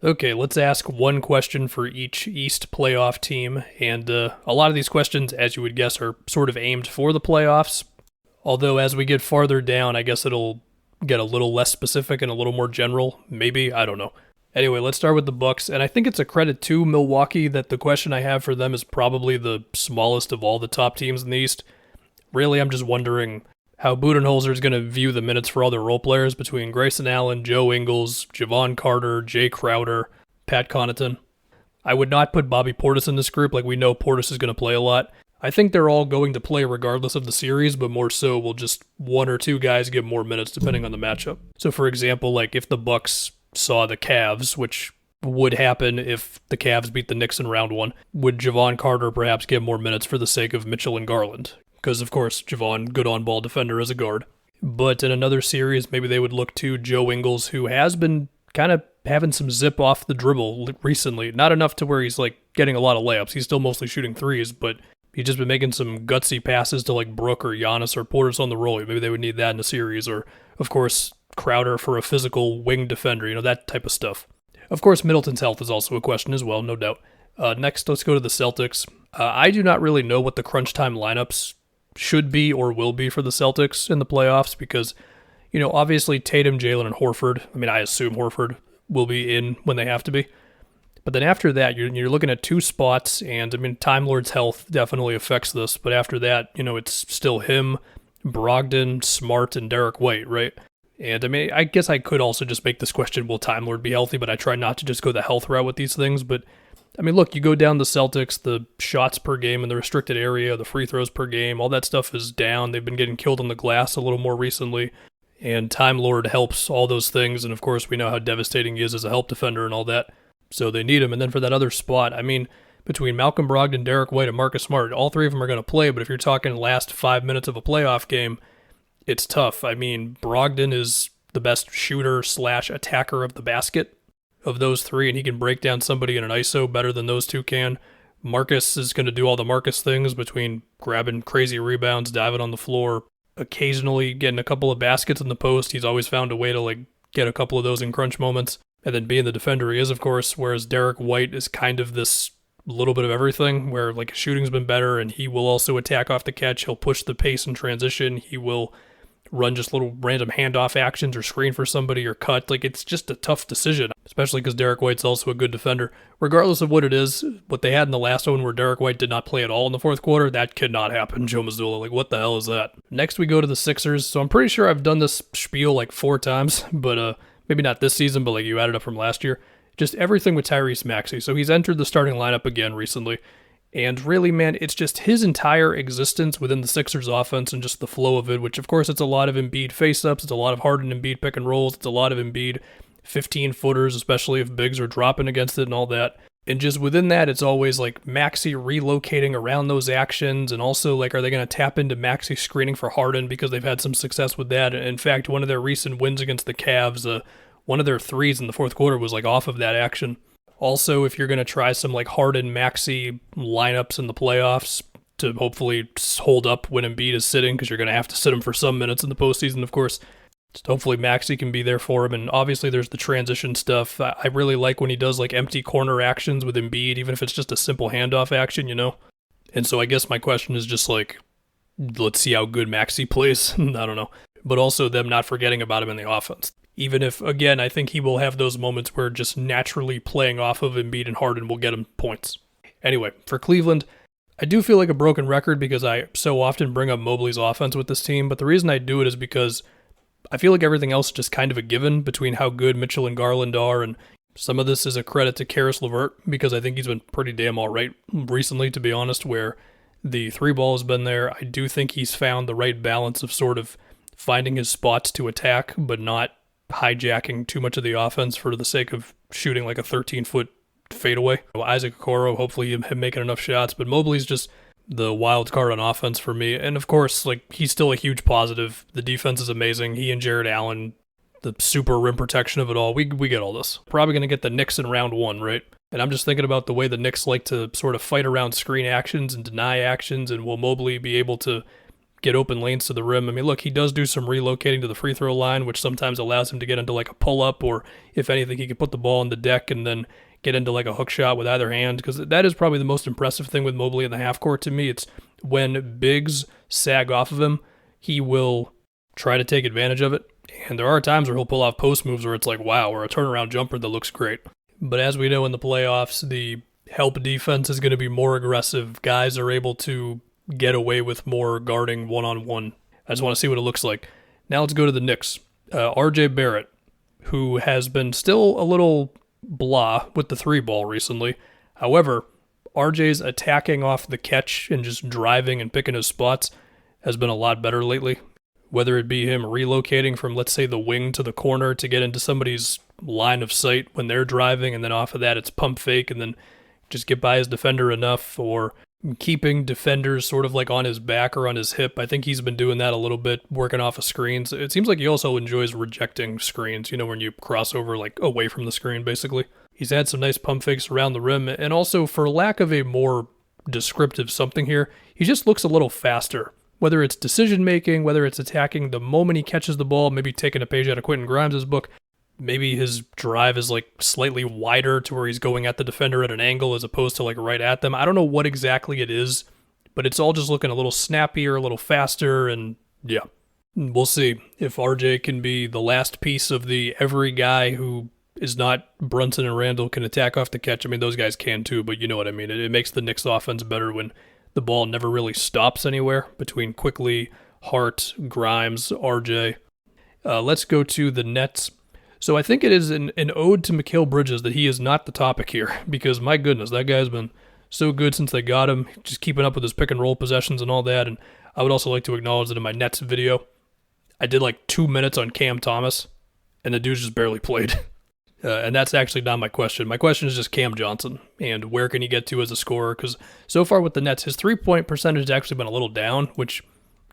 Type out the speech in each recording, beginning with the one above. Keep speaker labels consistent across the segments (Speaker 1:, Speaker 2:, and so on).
Speaker 1: Okay, let's ask one question for each East playoff team, and a lot of these questions, as you would guess, are sort of aimed for the playoffs, although as we get farther down, I guess it'll get a little less specific and a little more general, maybe, I don't know. Anyway, let's start with the Bucks, and I think it's a credit to Milwaukee that the question I have for them is probably the smallest of all the top teams in the East. Really, I'm just wondering how Budenholzer is going to view the minutes for all their role players between Grayson Allen, Joe Ingles, Javon Carter, Jay Crowder, Pat Connaughton. I would not put Bobby Portis in this group, like we know Portis is going to play a lot. I think they're all going to play regardless of the series, but more so will just one or two guys get more minutes depending on the matchup. So for example, like if the Bucks saw the Cavs, which would happen if the Cavs beat the Knicks in round one, would Javon Carter perhaps get more minutes for the sake of Mitchell and Garland? Because, of course, Javon, good on-ball defender as a guard. But in another series, maybe they would look to Joe Ingles, who has been kind of having some zip off the dribble recently. Not enough to where he's, like, getting a lot of layups. He's still mostly shooting threes, but he's just been making some gutsy passes to, like, Brook or Giannis or Portis on the roll. Maybe they would need that in a series. Or, of course, Crowder for a physical wing defender, that type of stuff. Of course, Middleton's health is also a question as well, no doubt. Next, let's go to the Celtics. I do not really know what the crunch time lineups should be or will be for the Celtics in the playoffs because, obviously Tatum, Jalen, and Horford, I assume Horford will be in when they have to be. But then after that, you're looking at two spots, and Time Lord's health definitely affects this, but after that, it's still him, Brogdon, Smart, and Derek White, right? And I guess I could also just make this question, will Time Lord be healthy? But I try not to just go the health route with these things, but look, you go down the Celtics, the shots per game in the restricted area, the free throws per game, all that stuff is down. They've been getting killed on the glass a little more recently, and Time Lord helps all those things, and of course we know how devastating he is as a help defender and all that, so they need him. And then for that other spot, between Malcolm Brogdon, Derek White, and Marcus Smart, all three of them are going to play, but if you're talking last 5 minutes of a playoff game, it's tough. Brogdon is the best shooter/attacker of the basket of those three, and he can break down somebody in an ISO better than those two can. Marcus is going to do all the Marcus things between grabbing crazy rebounds, diving on the floor, occasionally getting a couple of baskets in the post. He's always found a way to get a couple of those in crunch moments, and then being the defender he is, of course, whereas Derek White is kind of this little bit of everything where his shooting's been better, and he will also attack off the catch. He'll push the pace in transition. He will run just little random handoff actions or screen for somebody or cut. It's just a tough decision, especially because Derek White's also a good defender. Regardless of what it is, what they had in the last one where Derek White did not play at all in the fourth quarter, that could not happen, Joe Mazzulla. What the hell is that? Next, we go to the Sixers. So I'm pretty sure I've done this spiel 4 times, but maybe not this season, but you added up from last year. Just everything with Tyrese Maxey. So he's entered the starting lineup again recently. And really, man, it's just his entire existence within the Sixers offense and just the flow of it, which, of course, it's a lot of Embiid face-ups, it's a lot of Harden Embiid pick and rolls, it's a lot of Embiid 15-footers, especially if bigs are dropping against it and all that. And just within that, it's always Maxey relocating around those actions, and also are they going to tap into Maxey screening for Harden because they've had some success with that. In fact, one of their recent wins against the Cavs, one of their threes in the fourth quarter was off of that action. Also, if you're going to try some Harden Maxey lineups in the playoffs to hopefully hold up when Embiid is sitting, because you're going to have to sit him for some minutes in the postseason, of course. Just hopefully Maxey can be there for him. And obviously there's the transition stuff. I really like when he does empty corner actions with Embiid, even if it's just a simple handoff action, And so I guess my question is just let's see how good Maxey plays. I don't know. But also them not forgetting about him in the offense. Even if, again, I think he will have those moments where just naturally playing off of Embiid and Harden will get him points. Anyway, for Cleveland, I do feel like a broken record because I so often bring up Mobley's offense with this team, but the reason I do it is because I feel like everything else is just kind of a given between how good Mitchell and Garland are, and some of this is a credit to Karis LeVert because I think he's been pretty damn all right recently, to be honest, where the three ball has been there. I do think he's found the right balance of sort of finding his spots to attack, but not hijacking too much of the offense for the sake of shooting a 13-foot fadeaway. Isaac Okoro, hopefully him making enough shots, but Mobley's just the wild card on offense for me. And of course, he's still a huge positive. The defense is amazing. He and Jared Allen, the super rim protection of it all, we get all this. Probably going to get the Knicks in round one, right? And I'm just thinking about the way the Knicks like to sort of fight around screen actions and deny actions, and will Mobley be able to get open lanes to the rim. I mean, look, he does do some relocating to the free throw line, which sometimes allows him to get into like a pull-up, or if anything, he can put the ball on the deck and then get into like a hook shot with either hand, because that is probably the most impressive thing with Mobley in the half court to me. It's when bigs sag off of him, he will try to take advantage of it. And there are times where he'll pull off post moves where it's like, wow, or a turnaround jumper that looks great. But as we know in the playoffs, the help defense is going to be more aggressive. Guys are able to get away with more guarding one-on-one. I just want to see what it looks like. Now let's go to the Knicks. RJ Barrett, who has been still a little blah with the three ball recently. However, RJ's attacking off the catch and just driving and picking his spots has been a lot better lately. Whether it be him relocating from, let's say, the wing to the corner to get into somebody's line of sight when they're driving, and then off of that it's pump fake and then just get by his defender enough, or keeping defenders sort of like on his back or on his hip. I think he's been doing that a little bit, working off of screens. It seems like he also enjoys rejecting screens, when you cross over like away from the screen, basically. He's had some nice pump fakes around the rim, and also, for lack of a more descriptive something here, he just looks a little faster. Whether it's decision-making, whether it's attacking the moment he catches the ball, maybe taking a page out of Quentin Grimes' book, maybe his drive is like slightly wider to where he's going at the defender at an angle as opposed to like right at them. I don't know what exactly it is, but it's all just looking a little snappier, a little faster, and yeah. We'll see if RJ can be the last piece of the every guy who is not Brunson and Randall can attack off the catch. I mean, those guys can too, but you know what I mean. It makes the Knicks offense better when the ball never really stops anywhere between Quickly, Hart, Grimes, RJ. Let's go to the Nets. So I think it is an ode to Mikal Bridges that he is not the topic here, because my goodness, that guy's been so good since they got him, just keeping up with his pick and roll possessions and all that. And I would also like to acknowledge that in my Nets video, I did like 2 minutes on Cam Thomas, and the dude just barely played. And that's actually not my question. My question is just Cam Johnson, and where can he get to as a scorer? Because so far with the Nets, his three-point percentage has actually been a little down, which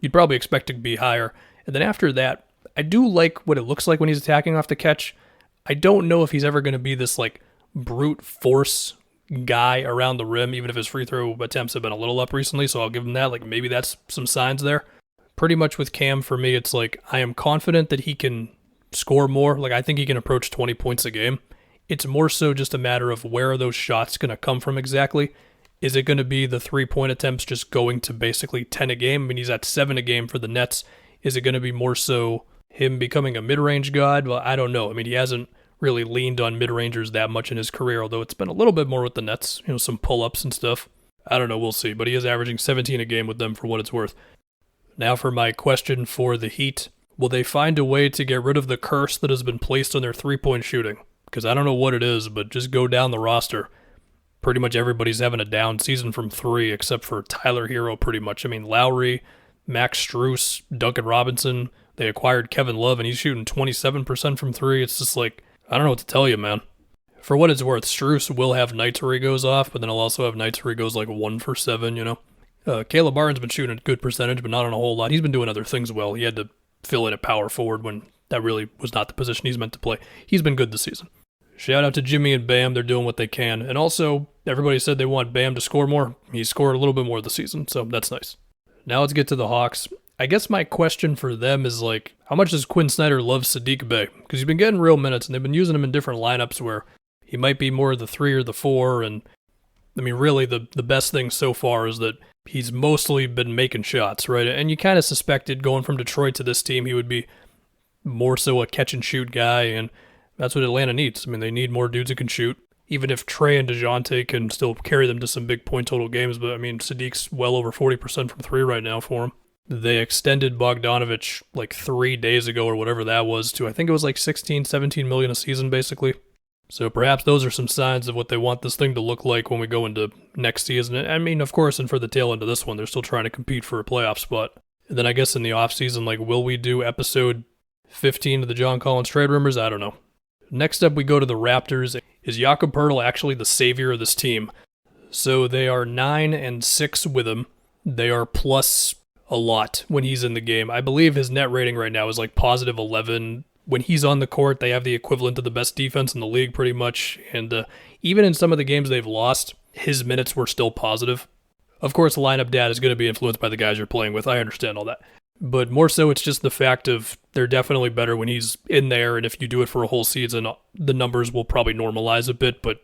Speaker 1: you'd probably expect to be higher. And then after that, I do like what it looks like when he's attacking off the catch. I don't know if he's ever going to be this like brute force guy around the rim, even if his free throw attempts have been a little up recently, so I'll give him that. Like, maybe that's some signs there. Pretty much with Cam, for me, it's like I am confident that he can score more. Like, I think he can approach 20 points a game. It's more so just a matter of where are those shots going to come from exactly. Is it going to be the three-point attempts just going to basically 10 a game? I mean, he's at 7 a game for the Nets. Is it going to be more so him becoming a mid-range god? Well, I don't know. I mean, he hasn't really leaned on mid-rangers that much in his career, although it's been a little bit more with the Nets, some pull-ups and stuff. I don't know, we'll see. But he is averaging 17 a game with them for what it's worth. Now for my question for the Heat. Will they find a way to get rid of the curse that has been placed on their three-point shooting? Because I don't know what it is, but just go down the roster. Pretty much everybody's having a down season from three, except for Tyler Hero pretty much. I mean, Lowry, Max Strus, Duncan Robinson. They acquired Kevin Love, and he's shooting 27% from three. It's just like, I don't know what to tell you, man. For what it's worth, Strus will have nights where he goes off, but then he'll also have nights where he goes like 1 for 7, Caleb Barnes been shooting a good percentage, but not on a whole lot. He's been doing other things well. He had to fill in at power forward when that really was not the position he's meant to play. He's been good this season. Shout out to Jimmy and Bam. They're doing what they can. And also, everybody said they want Bam to score more. He scored a little bit more this season, so that's nice. Now let's get to the Hawks. I guess my question for them is like, how much does Quinn Snyder love Sadiq Bey? Because he's been getting real minutes, and they've been using him in different lineups where he might be more the 3 or the 4. And I mean, really, the best thing so far is that he's mostly been making shots, right? And you kind of suspected going from Detroit to this team, he would be more so a catch-and-shoot guy, and that's what Atlanta needs. I mean, they need more dudes who can shoot, even if Trey and DeJounte can still carry them to some big point total games. But, I mean, Sadiq's well over 40% from 3 right now for him. They extended Bogdanovich like 3 days ago or whatever that was to, I think it was like 16, 17 million a season, basically. So perhaps those are some signs of what they want this thing to look like when we go into next season. I mean, of course, and for the tail end of this one, they're still trying to compete for a playoff spot. And then I guess in the offseason, like, will we do episode 15 of the John Collins trade rumors? I don't know. Next up, we go to the Raptors. Is Jakob Poeltl actually the savior of this team? So they are 9-6 with him. They are plus a lot when he's in the game. I believe his net rating right now is like positive 11. When he's on the court, they have the equivalent of the best defense in the league pretty much. And even in some of the games they've lost, his minutes were still positive. Of course, lineup data is going to be influenced by the guys you're playing with. I understand all that. But more so, it's just the fact of they're definitely better when he's in there, and if you do it for a whole season, the numbers will probably normalize a bit, but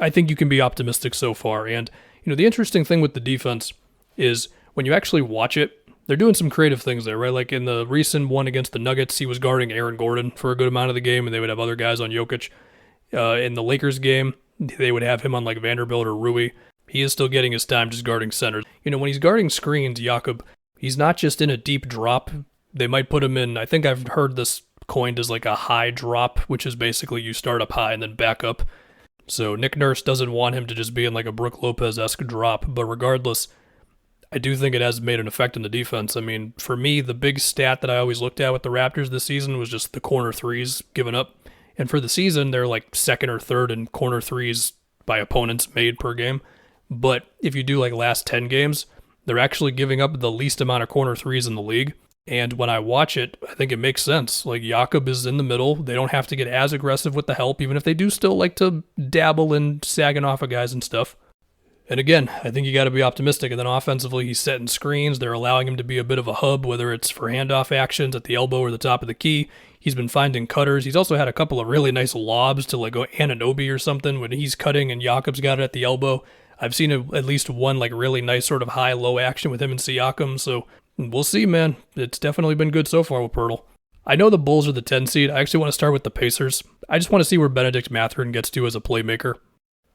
Speaker 1: I think you can be optimistic so far. And, the interesting thing with the defense is when you actually watch it, they're doing some creative things there, right? Like in the recent one against the Nuggets, he was guarding Aaron Gordon for a good amount of the game, and they would have other guys on Jokic. In the Lakers game, they would have him on like Vanderbilt or Rui. He is still getting his time just guarding centers. When he's guarding screens, Jakob, he's not just in a deep drop. They might put him in, I think I've heard this coined as like a high drop, which is basically you start up high and then back up. So Nick Nurse doesn't want him to just be in like a Brook Lopez-esque drop, but regardless, I do think it has made an effect on the defense. I mean, for me, the big stat that I always looked at with the Raptors this season was just the corner threes given up. And for the season, they're like second or third in corner threes by opponents made per game. But if you do like last 10 games, they're actually giving up the least amount of corner threes in the league. And when I watch it, I think it makes sense. Like Jakob is in the middle. They don't have to get as aggressive with the help, even if they do still like to dabble in sagging off of guys and stuff. And again, I think you got to be optimistic. And then offensively, he's setting screens. They're allowing him to be a bit of a hub, whether it's for handoff actions at the elbow or the top of the key. He's been finding cutters. He's also had a couple of really nice lobs to like Anunoby or something when he's cutting and Jakob's got it at the elbow. I've seen at least one like really nice sort of high-low action with him and Siakam, so we'll see, man. It's definitely been good so far with Poeltl. I know the Bulls are the 10 seed. I actually want to start with the Pacers. I just want to see where Benedict Mathurin gets to as a playmaker.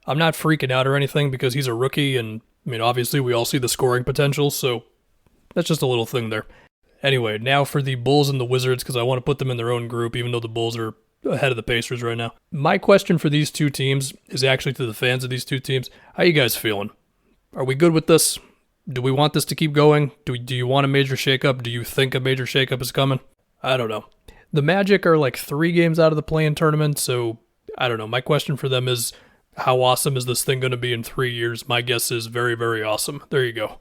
Speaker 1: I'm not freaking out or anything because he's a rookie, and obviously we all see the scoring potential, so that's just a little thing there. Anyway, now for the Bulls and the Wizards, because I want to put them in their own group, even though the Bulls are ahead of the Pacers right now. My question for these two teams is actually to the fans of these two teams. How you guys feeling? Are we good with this? Do we want this to keep going? Do you want a major shakeup? Do you think a major shakeup is coming? I don't know. The Magic are like 3 games out of the play-in tournament, so I don't know. My question for them is, how awesome is this thing going to be in 3 years? My guess is very, very awesome. There you go.